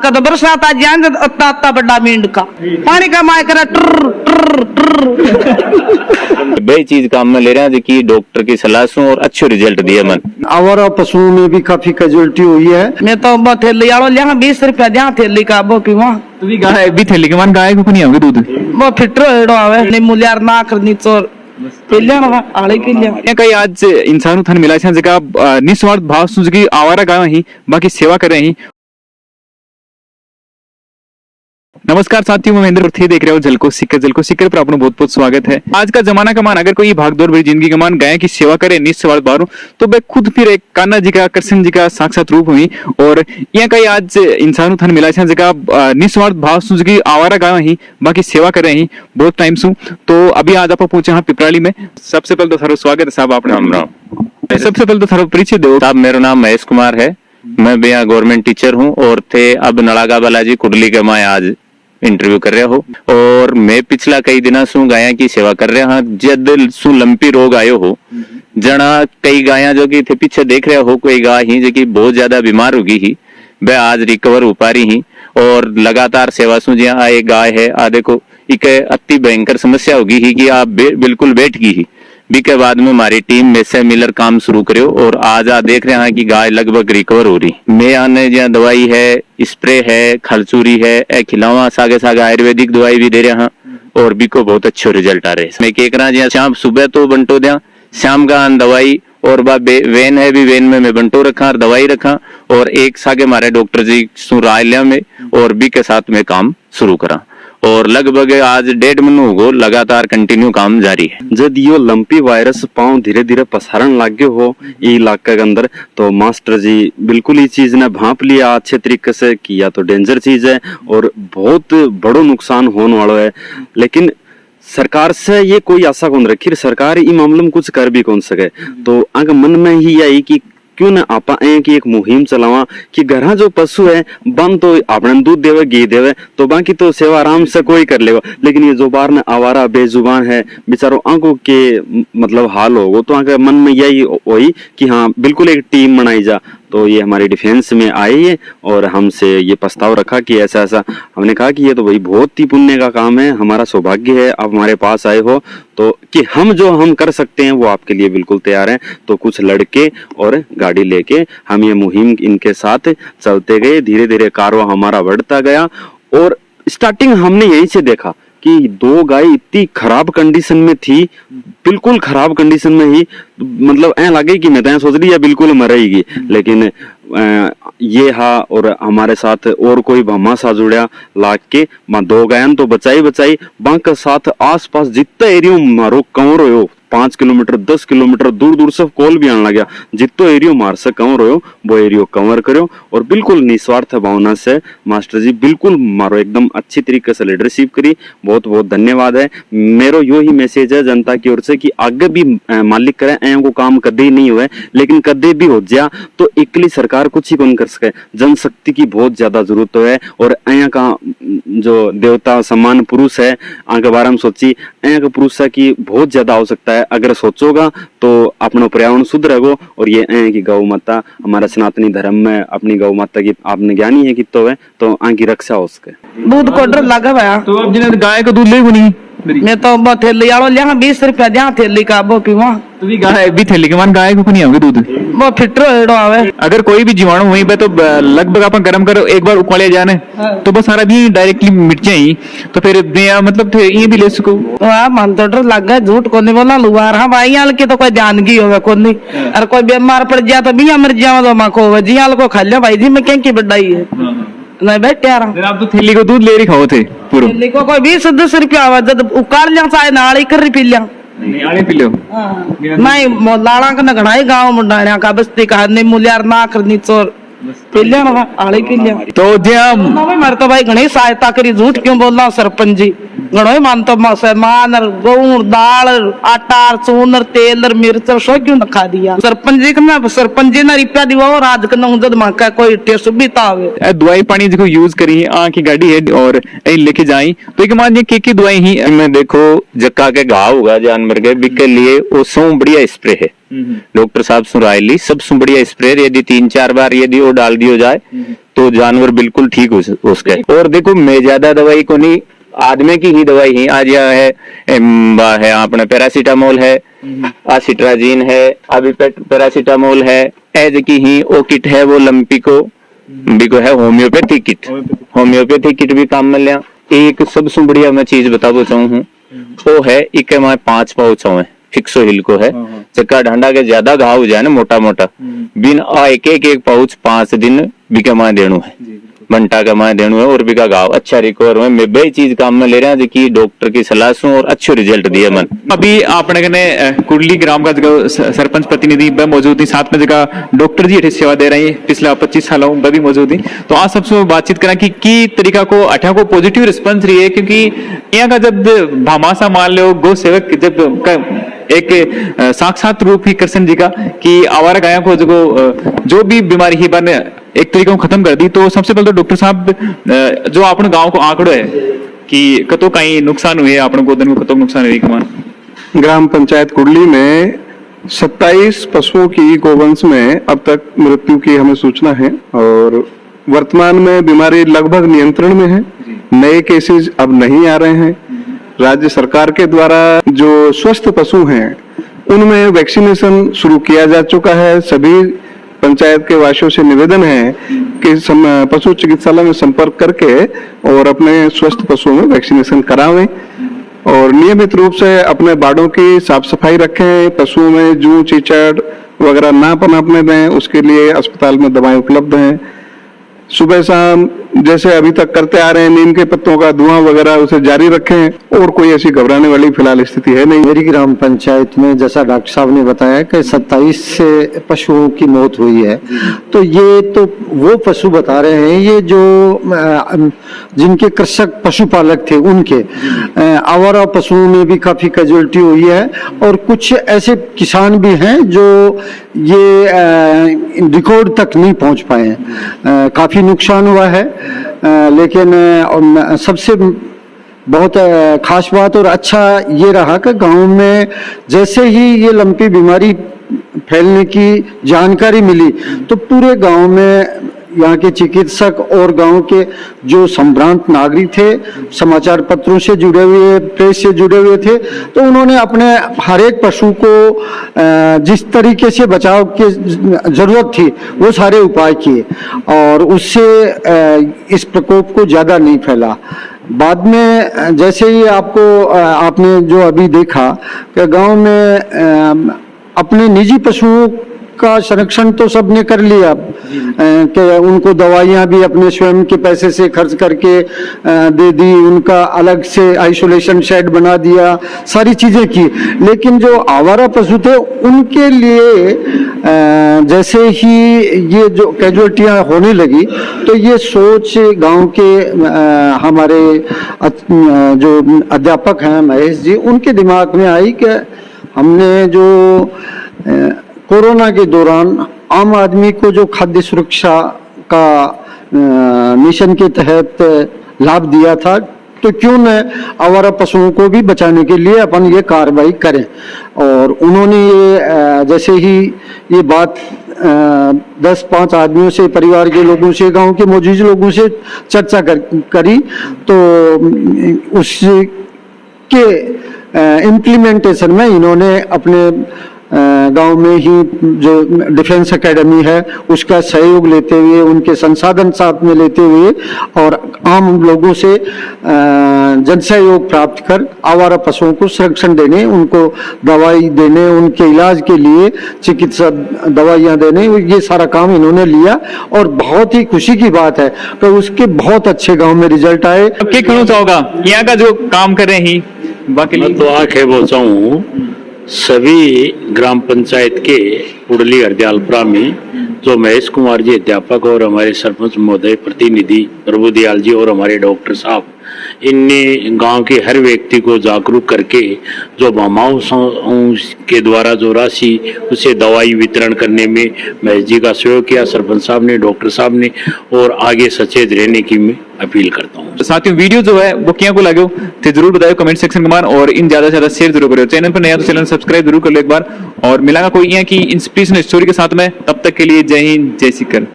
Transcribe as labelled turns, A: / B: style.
A: कद बरसात आ जाए अत्ता अत्ता बड़ा मींड का पानी का माय करा ट्र ट्र ट्र
B: बे चीज काम में ले रहे हैं कि डॉक्टर की सलाह सुन और अच्छे रिजल्ट दिए मन।
C: आवारा पशुओं में भी काफी कैजुअलिटी हुई है।
A: मैं तो थैली आलो लिया 20 रुपया दिया थैली का वो पीवा
D: तो भी गाय भी थैली के मान गाय को नहीं आवे दूध
A: वो फिटर एड़ो आवे ने मुल्यार ना करनी चोर पिल्ला ना आले के लिए
D: ये कई आज इंसानों थन मिला छन जका निस्वार्थ भाव सुन की आवारा गाय ही बाकी सेवा कर रहे हैं। नमस्कार साथियों, मैं महेंद्र थे देख रहे हो जलको सिक्कर पर आपका बहुत बहुत स्वागत है। आज का जमाना का मान अगर कोई भागदौड़ भरी जिंदगी का मान गाय की सेवा करे निस्वार्थ भाव तो मैं खुद फिर एक कान्हा जी का कृष्ण जी का साक्षात रूप हुई और यहाँ कई आज इंसानों थन मिला छन जका निस्वार्थ भाव सुन की आवारा गाय ही बाकी सेवा कर रहे हैं बहुत टाइम सु। तो अभी आज आप पहुंचे यहाँ पिपराली में। सबसे पहले तो थारो स्वागत है साहब आपने। सबसे पहले तो थारो परिचय दो
B: साहब। मेरा नाम महेश कुमार है, मैं भी यहाँ गवर्नमेंट टीचर हूँ और थे अब नड़ागा बालाजी कुडली के मैं आज इंटरव्यू कर रहा हो। और मैं पिछला कई दिना सु गाया की सेवा कर रहा हाँ। जद सु लंपी रोग आयो हो जना कई गाया जो कि थे पीछे देख रहे हो कोई गाय ही जो कि बहुत ज्यादा बीमार होगी ही वह आज रिकवर हो पा रही ही और लगातार सेवा सु जी आए गाय है आ देखो एक अति भयंकर समस्या होगी ही कि आप बिल्कुल बैठ गई ही बी के बाद में हमारी टीम में से मिलर काम शुरू करो और आज आप देख रहे हैं कि गाय लगभग रिकवर हो रही। मैं आने जहाँ दवाई है, स्प्रे है, खलचूरी है, खिलावा सागे सागे आयुर्वेदिक दवाई भी दे रहे हैं और बी को बहुत अच्छे रिजल्ट आ रहे हैं। मैं कह रहा जहाँ शाम सुबह तो बंटो दिया शाम का दवाई और वेन है भी वेन में मैं बंटो रखा दवाई रखा और एक सागे हमारे डॉक्टर जी सुराय लिया में और बी के साथ में काम शुरू करा और लगभग आज 1.5 महीना हो गो लगातार कंटिन्यू काम जारी है।
C: जब यो लंपी वायरस पाँव धीरे धीरे पसारण लागे हो ये इलाके के अंदर तो मास्टर जी बिल्कुल ये चीज ने भाप लिया अच्छे तरीके से किया तो डेंजर चीज है और बहुत बड़ो नुकसान होने वाला है। लेकिन सरकार से ये कोई आशा कौन रखी, सरकार इस मामले में कुछ कर भी कौन सके। तो आगे मन में ही आई कि क्यों ना आपा की एक मुहिम चलावा कि घर जो पशु है बन तो आपने दूध देवे घी देवे तो बाकी तो सेवा आराम से कोई कर लेगा। लेकिन ये जो बार ने आवारा बेजुबान है बेचारों आंखों के मतलब हाल होगा तो आगे मन में यही वही कि हाँ बिल्कुल एक टीम बनाई जा। तो ये हमारी डिफेंस में आई है और हमसे ये प्रस्ताव रखा कि ऐसा ऐसा। हमने कहा कि ये तो भाई बहुत ही पुण्य का काम है, हमारा सौभाग्य है आप हमारे पास आए हो तो कि हम जो हम कर सकते हैं वो आपके लिए बिल्कुल तैयार हैं। तो कुछ लड़के और गाड़ी लेके हम ये मुहिम इनके साथ चलते गए, धीरे धीरे कारवा हमारा बढ़ता गया और स्टार्टिंग हमने यही से देखा कि 2 गाय इतनी खराब कंडीशन में थी, बिल्कुल खराब कंडीशन में ही मतलब ऐ लगे कि मैं तो सोच रही है बिल्कुल मरेगी। लेकिन ये हा और हमारे साथ और कोई भमा सा जुड़ा लाग के 2 गायन तो बचाई बाकी साथ आस पास जितना एरियो मारो कवर हो 5 किलोमीटर 10 किलोमीटर दूर से कॉल भी आने लगा जितो एरियो मार से कवर हो वो एरियो कवर करो और बिल्कुल निस्वार्थ भावना से मास्टर जी बिल्कुल मारो एकदम अच्छी तरीके से लीडरशिप करी। बहुत बहुत धन्यवाद है। मेरो यो ही मैसेज है जनता की ओर से कि आगे भी मालिक करे ऐं को काम कदे ही नहीं हुए लेकिन कदे भी हो जा तो एकली सरकार कुछ ही कौन कर सके। जनशक्ति की बहुत ज्यादा जरूरत है और ऐं का जो देवता समान पुरुष है आगे बारे में सोची ऐं का पुरुष है कि बहुत ज्यादा हो सकता है। अगर सोचोगा तो अपना पर्यावरण शुद्ध रहेगा और ये है कि गौ माता हमारा सनातनी धर्म में अपनी गौ माता की आपने ज्ञानी है कि तो आंकी रक्षा हो सके।
A: दूध को डर लगा भया
D: तो अब जिन्हें गाय का दूध ले नहीं
A: मैं तो थैली आलो लिया 20 रुपया दिया थैली का वो पीवा
D: तो भी गाय भी थैली के मान गाय को नहीं आवे दूध
A: वो फिटर एड़ो आवे।
D: अगर कोई भी जीवाणु वहीं पे तो लगभग अपन गर्म करो एक बार उबाले जाने तो बस सारा भी डायरेक्टली मिट जाए तो फिर मतलब ये भी ले सको।
A: मन तो डर लग गया झूठ को नहीं बोला लुआर हाँ भाई याल के तो कोई जानगी होगा को नहीं और कोई बीमार पड़ जाए तो भी मर जाओ तो माँ को जी हाल को खा लिया भाई जी मैं क्या की बढ़ाई है नहीं बैठे यार
D: आप तो थैली को दूध ले रही खाओ थे पूरा
A: थैली को कोई 20-10 रुपया आवा जब उकार लिया चाहे नाली कर पी लिया
D: नहीं आने पी लो
A: नहीं लाड़ा का घड़ाई गाँव मुंडा का बस्ती का नहीं मुलियार ना करनी चोर पिलिया ना आले पिलिया
D: तो ज्या
A: मर तो भाई घणी सहायता करी झूठ क्यों बोलना सरपंच जी घणो मान तो मान गेहूं दाल आटा चून तेल मिर्च सो क्यों खा दिया सरपंच जी ने रुपया दिवा और आज जद माका कोई सुविधा आवे
D: दवाई पानी जो यूज करी की गाड़ी है और लेके जाई तो एक मान की दवाई ही
B: मैं देखो जक्का के घाव होगा जानवर के बिक के लिए वो सौ बढ़िया स्प्रे है डॉक्टर साहब सुरायली सब बढ़िया स्प्रे यदि 3-4 बार यदि वो डाल दियो जाए तो जानवर बिल्कुल ठीक हो उसके। और देखो मैं ज्यादा दवाई को नहीं, आदमी की ही दवाई ही आज यह है अपने पैरासीटामोल है, आसिट्राजिन है, अभी पैरासीटामोल है, एज की ही ओ किट है वो लंपी को बिको है होम्योपैथिक किट भी काम में लिया। एक सबसे बढ़िया मैं चीज बताबो चाहूँ हूँ वो है इके माए 5 पाउच है फिक्सो हिल को है, चक्का ढंडा के ज्यादा घाव हो जाए ना मोटा मोटा बिन एक पाउच 5 दिन बिके माए देनु है, घंटा का माए देनु है और बिका घाव अच्छा रिकवर हुए। मैं वही चीज काम में ले रहा हूँ कि डॉक्टर की सलाह सुन और अच्छे रिजल्ट दिए मन।
D: अभी आपने कने कुंडली ग्राम का जगह सरपंच प्रतिनिधि वह मौजूद थी, साथ में जगह डॉक्टर जी अठे सेवा दे रहे हैं पिछला 25 सालों वह भी मौजूद थी। तो आज सबसे बातचीत करा कि तरीका को अठा को पॉजिटिव रिस्पॉन्स रही है, क्योंकि यहाँ का जब भामासा मान लो गो सेवक जब एक साक्षात रूप ही कृष्ण जी का कि आवारा गायों को जो भी बीमारी ही बन एक तरीके को खत्म कर दी। तो सबसे पहले तो डॉक्टर साहब जो अपने गांव को आंकड़ो है कि कतो कहीं नुकसान हुए अपने गोदन को कतो नुकसान हुई कमान।
E: ग्राम पंचायत कुंडली में 27 पशुओं की गोवंश में अब तक मृत्यु की हमें सूचना है और वर्तमान में बीमारी लगभग नियंत्रण में है। नए केसेस अब नहीं आ रहे हैं। राज्य सरकार के द्वारा जो स्वस्थ पशु हैं उनमें वैक्सीनेशन शुरू किया जा चुका है। सभी पंचायत के वासियों से निवेदन है कि पशु चिकित्सालय में संपर्क करके और अपने स्वस्थ पशुओं में वैक्सीनेशन करावें और नियमित रूप से अपने बाड़ों की साफ सफाई रखें। पशुओं में जूं चीचड़ वगैरह ना पनपने दें, उसके लिए अस्पताल में दवाएं उपलब्ध हैं। सुबह शाम जैसे अभी तक करते आ रहे हैं, नीम के पत्तों का धुआं वगैरह उसे जारी रखें और कोई ऐसी घबराने वाली फिलहाल स्थिति है नहीं।
F: मेरी ग्राम पंचायत में जैसा डॉक्टर साहब ने बताया कि 27 से पशुओं की मौत हुई है, तो ये तो वो पशु बता रहे हैं ये जो जिनके कृषक पशुपालक थे उनके आवारा पशुओं में भी काफी कैजुअलिटी हुई है और कुछ ऐसे किसान भी हैं जो ये रिकॉर्ड तक नहीं पहुंच पाए हैं। काफी नुकसान हुआ है, लेकिन सबसे बहुत खास बात और अच्छा ये रहा कि गांव में जैसे ही ये लंपी बीमारी फैलने की जानकारी मिली तो पूरे गांव में यहाँ के चिकित्सक और गांव के जो संभ्रांत नागरिक थे, समाचार पत्रों से जुड़े हुए, प्रेस से जुड़े हुए थे, तो उन्होंने अपने हर एक पशु को जिस तरीके से बचाव की जरूरत थी वो सारे उपाय किए और उससे इस प्रकोप को ज्यादा नहीं फैला। बाद में जैसे ही आपने जो अभी देखा कि गांव में अपने निजी पशुओं का संरक्षण तो सबने कर लिया कि उनको दवाइयां भी अपने स्वयं के पैसे से खर्च करके दे दी, उनका अलग से आइसोलेशन शेड बना दिया, सारी चीजें की। लेकिन जो आवारा पशु थे उनके लिए जैसे ही ये जो कैजुअलिटियां होने लगी तो ये सोच गांव के हमारे जो अध्यापक हैं महेश जी, उनके दिमाग में आई कि हमने जो कोरोना के दौरान आम आदमी को जो खाद्य सुरक्षा का मिशन के तहत लाभ दिया था, तो क्यों न आवारा पशुओं को भी बचाने के लिए अपन ये कार्रवाई करें। और उन्होंने ये जैसे ही ये बात 10-5 आदमियों से, परिवार के लोगों से, गांव के मौजूद लोगों से चर्चा करी तो उसके इम्प्लीमेंटेशन में इन्होंने अपने गांव में ही जो डिफेंस एकेडमी है उसका सहयोग लेते हुए, उनके संसाधन साथ में लेते हुए और आम लोगों से जन सहयोग प्राप्त कर आवारा पशुओं को संरक्षण देने, उनको दवाई देने, उनके इलाज के लिए चिकित्सा दवाइयां देने, ये सारा काम इन्होंने लिया और बहुत ही खुशी की बात है कि उसके बहुत अच्छे गांव में रिजल्ट आए।
D: क्या कहना चाहोगा यहाँ का जो काम कर रहे हैं बाकी
G: मैं तो आखे बोलता हूँ सभी ग्राम पंचायत के कुंडली हरदयालपुरा में जो महेश कुमार जी अध्यापक और हमारे सरपंच महोदय प्रतिनिधि प्रभु दयाल जी और हमारे डॉक्टर साहब, इनने गांव के हर व्यक्ति को जागरूक करके जो भामाओं के द्वारा जो राशि उसे दवाई वितरण करने में महेश जी का सहयोग किया, सरपंच साहब ने, डॉक्टर साहब ने, और आगे सचेत रहने की मैं अपील करता हूँ।
D: साथियों वीडियो जो है वो क्या को लगे थे जरूर बताओ कमेंट सेक्शन में और इन ज्यादा से ज्यादा शेयर जरूर करो। चैनल पर नया तो चैनल सब्सक्राइब जरूर कर लो एक बार और मिलागा कोई यहाँ की इंस्पिरेशनल स्टोरी के साथ में। तब तक के लिए जय हिंद, जय सिकर।